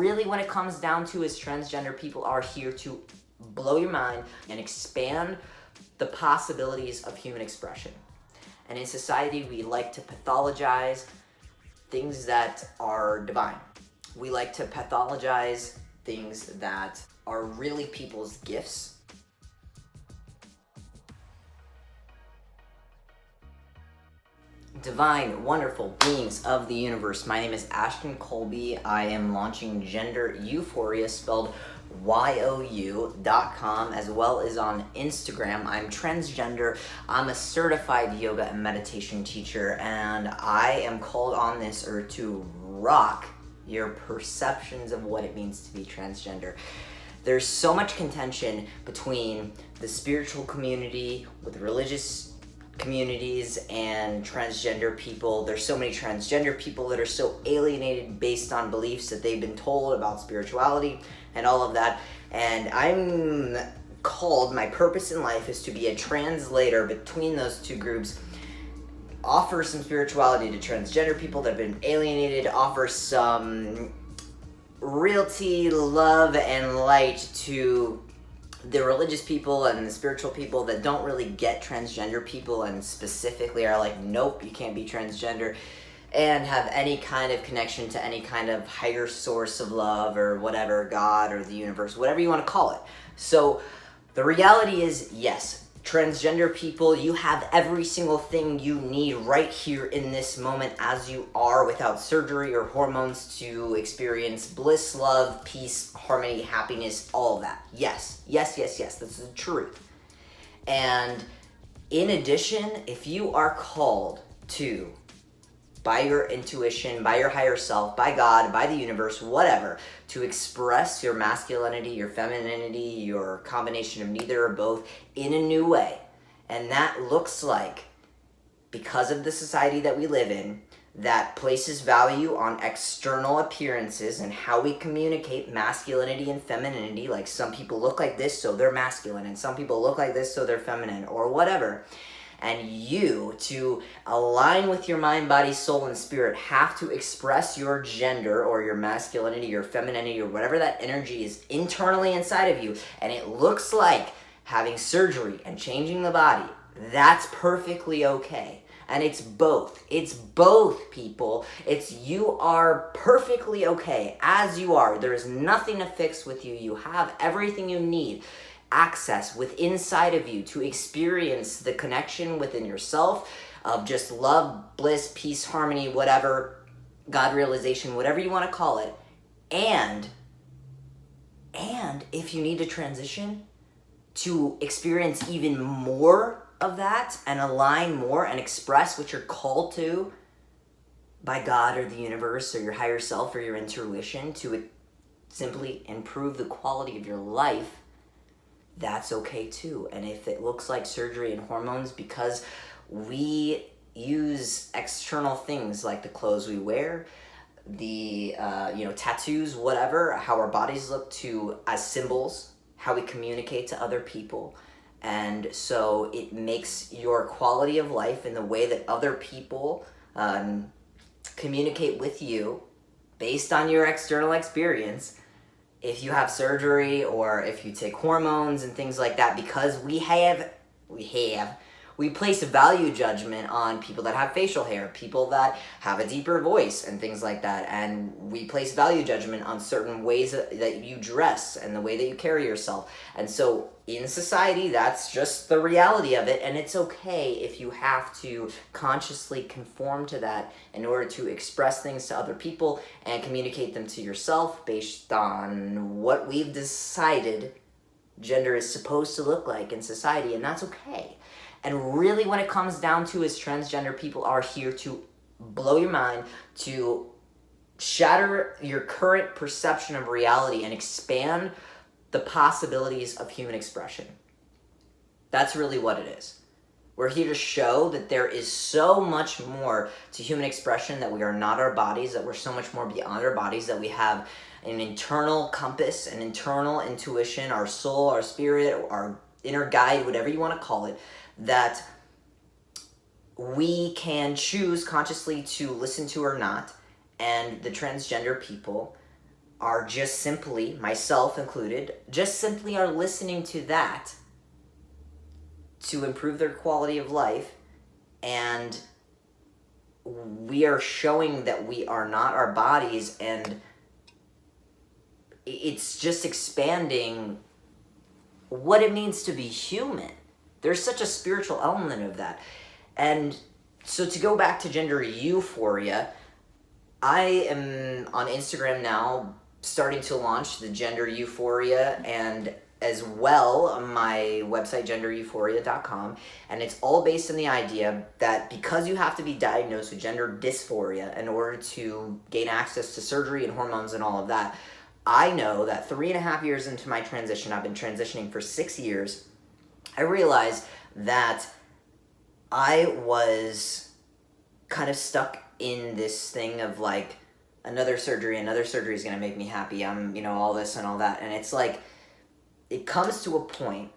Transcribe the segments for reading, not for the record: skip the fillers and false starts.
really what it comes down to is transgender people are here to blow your mind and expand the possibilities of human expression. And in society, we like to pathologize things that are divine. We like to pathologize things that are really people's gifts. Divine, wonderful beings of the universe. My name is Ashton Colby. I am launching Gender Euphoria, spelled YOU.com, as well as on Instagram. I'm transgender. I'm a certified yoga and meditation teacher, and I am called on this earth to rock your perceptions of what it means to be transgender. There's so much contention between the spiritual community with religious communities and transgender people. There's so many transgender people that are so alienated based on beliefs that they've been told about spirituality and all of that. And I'm called, my purpose in life is to be a translator between those two groups, offer some spirituality to transgender people that have been alienated, offer some realty, love, and light to the religious people and the spiritual people that don't really get transgender people and specifically are like, nope, you can't be transgender, and have any kind of connection to any kind of higher source of love or whatever, God or the universe, whatever you want to call it. So the reality is, yes, transgender people, you have every single thing you need right here in this moment as you are, without surgery or hormones, to experience bliss, love, peace, harmony, happiness, all of that. Yes, yes, yes, yes, that's the truth. And in addition, if you are called to, by your intuition, by your higher self, by God, by the universe, whatever, to express your masculinity, your femininity, your combination of neither or both in a new way. And that looks like, because of the society that we live in, that places value on external appearances and how we communicate masculinity and femininity. Like, some people look like this, so they're masculine, and some people look like this, so they're feminine, or whatever. And you, to align with your mind, body, soul, and spirit, have to express your gender or your masculinity, your femininity, or whatever that energy is internally inside of you. And it looks like having surgery and changing the body. That's perfectly okay. And it's both. It's both, people. It's, you are perfectly okay as you are. There is nothing to fix with you. You have everything you need, access within inside of you, to experience the connection within yourself of just love, bliss, peace, harmony, whatever, God realization, whatever you want to call it. And if you need to transition to experience even more of that and align more and express what you're called to by God or the universe or your higher self or your intuition to simply improve the quality of your life, that's okay too. And if it looks like surgery and hormones, because we use external things like the clothes we wear, the tattoos, whatever, how our bodies look to as symbols, how we communicate to other people. And so it makes your quality of life and the way that other people communicate with you based on your external experience, if you have surgery or if you take hormones and things like that, because we place a value judgment on people that have facial hair, people that have a deeper voice and things like that. And we place value judgment on certain ways that you dress and the way that you carry yourself. And so in society, that's just the reality of it. And it's okay if you have to consciously conform to that in order to express things to other people and communicate them to yourself based on what we've decided gender is supposed to look like in society. And that's okay. And really what it comes down to is transgender people are here to blow your mind, to shatter your current perception of reality and expand the possibilities of human expression. That's really what it is. We're here to show that there is so much more to human expression, that we are not our bodies, that we're so much more beyond our bodies, that we have an internal compass, an internal intuition, our soul, our spirit, our inner guide, whatever you want to call it, that we can choose consciously to listen to or not. And the transgender people are just simply, myself included, just simply are listening to that to improve their quality of life, and we are showing that we are not our bodies, and it's just expanding what it means to be human. There's such a spiritual element of that. And so to go back to gender euphoria, I am on Instagram now starting to launch the Gender Euphoria, and as well my website gendereuphoria.com, and it's all based on the idea that because you have to be diagnosed with gender dysphoria in order to gain access to surgery and hormones and all of that, I know that 3.5 years into my transition, I've been transitioning for 6 years, I realized that I was kind of stuck in this thing of like, another surgery is going to make me happy, I'm, all this and all that. And it's like, it comes to a point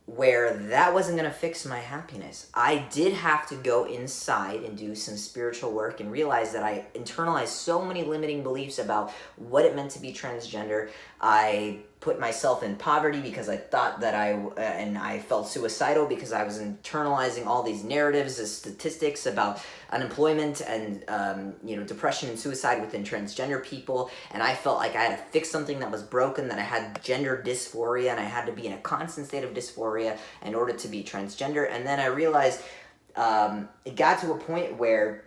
where that wasn't going to fix my happiness. I did have to go inside and do some spiritual work and realize that I internalized so many limiting beliefs about what it meant to be transgender. I put myself in poverty because I thought that I felt suicidal because I was internalizing all these narratives and statistics about unemployment and depression and suicide within transgender people, and I felt like I had to fix something that was broken, that I had gender dysphoria and I had to be in a constant state of dysphoria in order to be transgender. And then I realized it got to a point where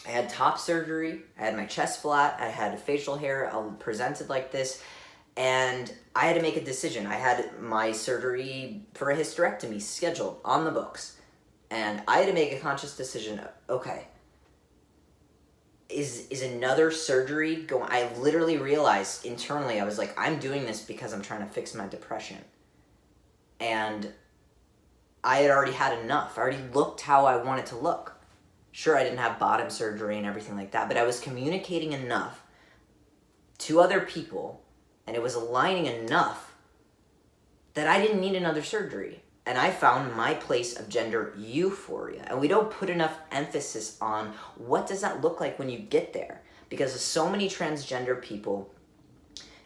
I had top surgery, I had my chest flat, I had facial hair presented like this, and I had to make a decision. I had my surgery for a hysterectomy scheduled on the books, and I had to make a conscious decision. Okay, is another surgery going? I literally realized internally, I was like, I'm doing this because I'm trying to fix my depression. And I had already had enough. I already looked how I wanted to look. Sure, I didn't have bottom surgery and everything like that, but I was communicating enough to other people, and it was aligning enough that I didn't need another surgery. And I found my place of gender euphoria. And we don't put enough emphasis on what does that look like when you get there. Because so many transgender people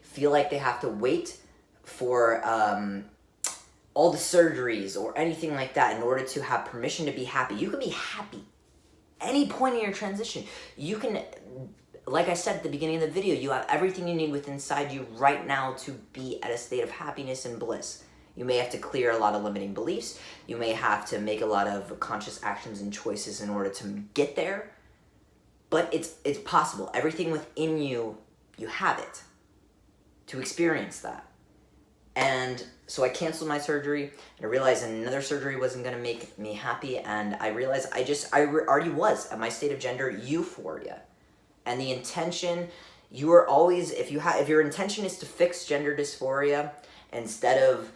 feel like they have to wait for all the surgeries or anything like that in order to have permission to be happy. You can be happy any point in your transition. You can, like I said at the beginning of the video, you have everything you need within inside you right now to be at a state of happiness and bliss. You may have to clear a lot of limiting beliefs. You may have to make a lot of conscious actions and choices in order to get there. But it's possible. Everything within you, you have it to experience that. And so I canceled my surgery, and I realized another surgery wasn't going to make me happy, and I realized I already was at my state of gender euphoria. And the intention, you are always, if your intention is to fix gender dysphoria instead of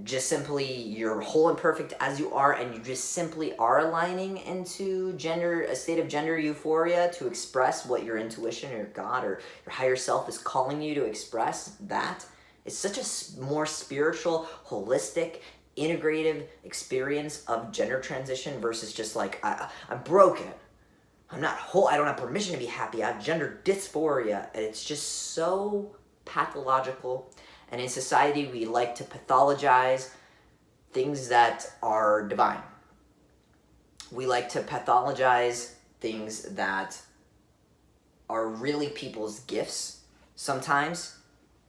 just simply you're whole and perfect as you are, and you just simply are aligning into a state of gender euphoria to express what your intuition or God or your higher self is calling you to express, that is such a more spiritual, holistic, integrative experience of gender transition versus just like, I'm broken, I'm not whole, I don't have permission to be happy, I have gender dysphoria. And it's just so pathological. And in society, we like to pathologize things that are divine. We like to pathologize things that are really people's gifts. Sometimes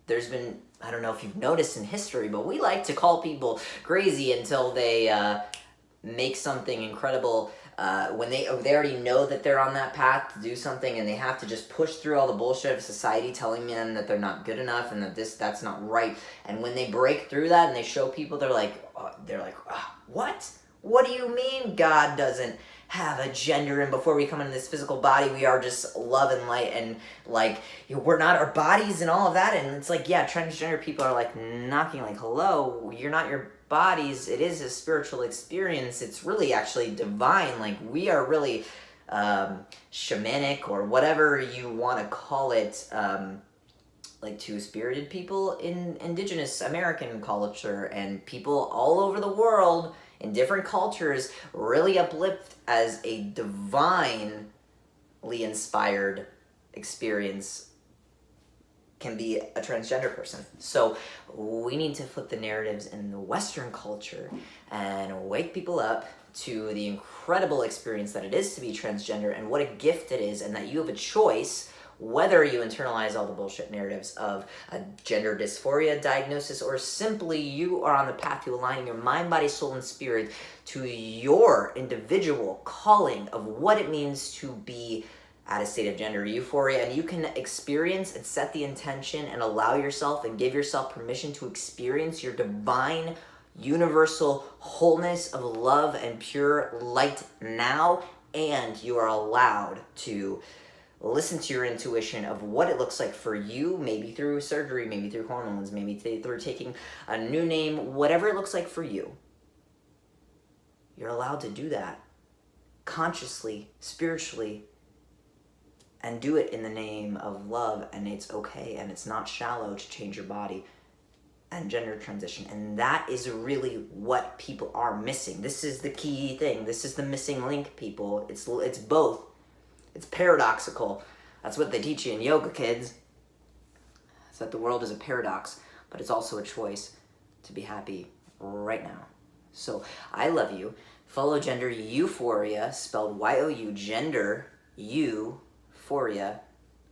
there's been, I don't know if you've noticed in history, but we like to call people crazy until they make something incredible. When they already know that they're on that path to do something, and they have to just push through all the bullshit of society telling them that they're not good enough and that that's not right. And when they break through that and they show people, they're like, what? What do you mean God doesn't have a gender, and before we come into this physical body, we are just love and light, and like, we're not our bodies and all of that? And it's like, yeah, transgender people are like knocking like, hello, you're not your bodies. It is a spiritual experience. It's really actually divine. Like, we are really shamanic, or whatever you want to call it, like two-spirited people in indigenous American culture, and people all over the world in different cultures really uplift as a divinely inspired experience can be a transgender person. So we need to flip the narratives in the Western culture and wake people up to the incredible experience that it is to be transgender and what a gift it is, and that you have a choice whether you internalize all the bullshit narratives of a gender dysphoria diagnosis, or simply you are on the path to aligning your mind, body, soul, and spirit to your individual calling of what it means to be at a state of gender euphoria. And you can experience and set the intention and allow yourself and give yourself permission to experience your divine universal wholeness of love and pure light now. And you are allowed to listen to your intuition of what it looks like for you, maybe through surgery, maybe through hormones, maybe through taking a new name, whatever it looks like for you. You're allowed to do that consciously, spiritually, and do it in the name of love. And it's okay, and it's not shallow to change your body and gender transition. And that is really what people are missing. This is the key thing. This is the missing link, people. It's both. It's paradoxical. That's what they teach you in yoga, kids. It's that the world is a paradox, but it's also a choice to be happy right now. So I love you. Follow Gender Euphoria, spelled Y-O-U, Gender Euphoria,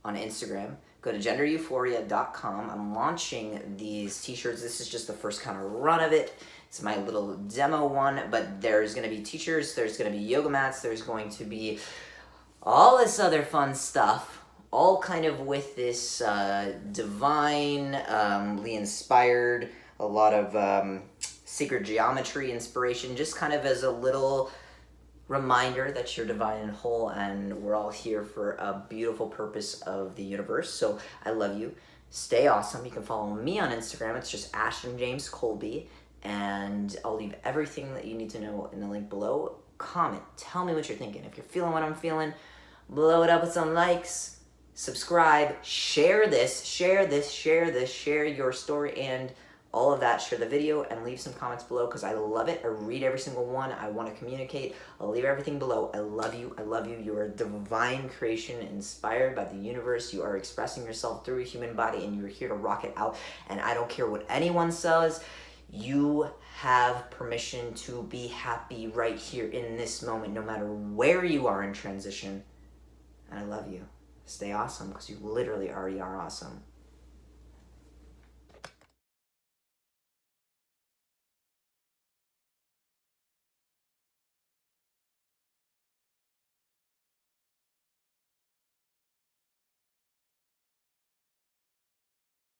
on Instagram. Go to gendereuphoria.com. I'm launching these t-shirts. This is just the first kind of run of it. It's my little demo one, but there's going to be t-shirts, there's going to be yoga mats, there's going to be all this other fun stuff, all kind of with this divinely inspired, a lot of sacred geometry inspiration, just kind of as a little reminder that you're divine and whole, and we're all here for a beautiful purpose of the universe. So I love you. Stay awesome. You can follow me on Instagram. It's just Ashton James Colby, and I'll leave everything that you need to know in the link below. Comment. Tell me what you're thinking. If you're feeling what I'm feeling, blow it up with some likes, subscribe, share this, share your story and all of that. Share the video and leave some comments below, because I love it. I read every single one. I want to communicate. I'll leave everything below. I love you. I love you. You are a divine creation inspired by the universe. You are expressing yourself through a human body, and you're here to rock it out. And I don't care what anyone says. You have permission to be happy right here in this moment, no matter where you are in transition. And I love you. Stay awesome, because you literally already are awesome.